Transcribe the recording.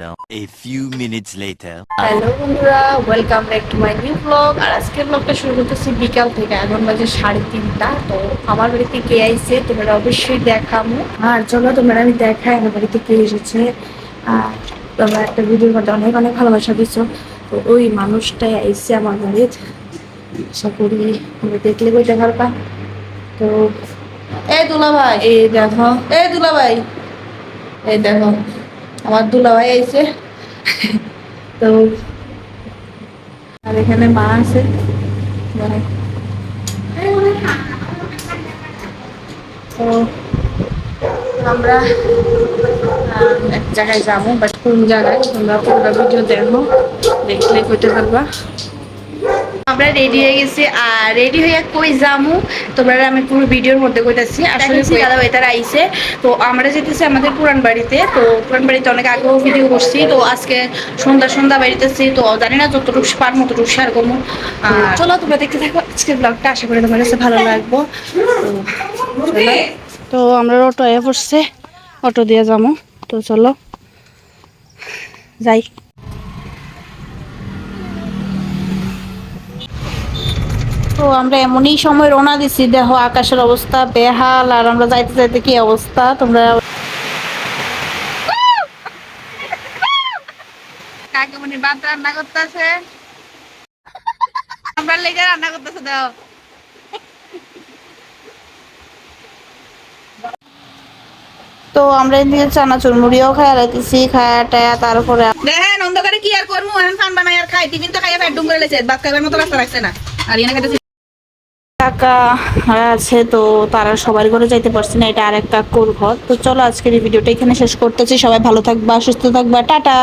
A few minutes later. Hello বন্ধুরা, welcome back to my new blog. আর আজকের ব্লগটা শুরু করতেছি বিকাল থেকে। এখন বাজে 3:30। তো আমার বাড়িতে কে আইছে তোমরা অবশ্যই দেখামো। আর চলো তোমরা আমি দেখাই আমার বাড়িতে কে এসেছে। আর তোমরা একটা ভিডিওর মধ্যে অনেক অনেক ভালোবাসা দিচ্ছ। তো ওই মানুষটাই আইসে আমার বাড়িতে। আশা করি আমি দেখলে বইতে পারবা। তো এই দুলা ভাই, এই দেখো, এই দুলা ভাই, এই দেখো আমার দুলা ভাই আইছে। তো আর এখানে মা আছে। তো আমরা এক জায়গায় যাবো, বাট কোন জায়গায় তোমরা পুরো ভিডিও দেখো, দেখলে করতে পারবা। আমরা রেডি হয়ে গেছি, আর রেডি হয়ে কই যামু তোমরা আমি পুরো ভিডিওর মধ্যে কইতাছি। আসলে দাদা ভাই তারা আইছে, তো আমরা যেতেছি আমাদের পুরান বাড়িতে। তো পুরান বাড়িতে অনেক আগেও ভিডিও করছি, তো আজকে সন্ধ্যা সন্ধ্যা বাড়িতেছি। তো জানি না যতটুকু পার মতটুকু শেয়ার করবো। চলো তোমরা দেখতে থাকো আজকের ব্লগটা, আশা করি তোমার কাছে ভালো লাগবো। তো আমরা অটো এ পড়ছে, অটো দিয়ে যাবো। তো চলো যাই। তো আমরা এমনই সময় রওনা দিছি, দেখো আকাশের অবস্থা বেহাল, আর আমরা যাইতে যাইতে কি অবস্থা তোমরা। কাকিমণি ভাত রান্না করতেছে, আমরা লেগে রান্না করতেছে। দাও তো আমরা এদিকে চানাচুর মুড়িও খাইয়া লাইতেছি, খায়া টায়া তারপরে দেখেন অন্ধকারে কি আর করবো, এখন খান বানাই আর খাই। টিফিন তো খাইয়া পেট ডুম করে লেছে, ভাত খাইবার মতো রাস্তা রাখছে না। আর এনে খাইতেছি কাকা আছে, তো তারা সবার ঘরে যাইতে পারছে না, এটা আর এক কাকুর ঘর। তো চলো আজকের এই ভিডিওটা এখানে শেষ করতেছি। সবাই ভালো থাকবা, সুস্থ থাকবা, টাটা।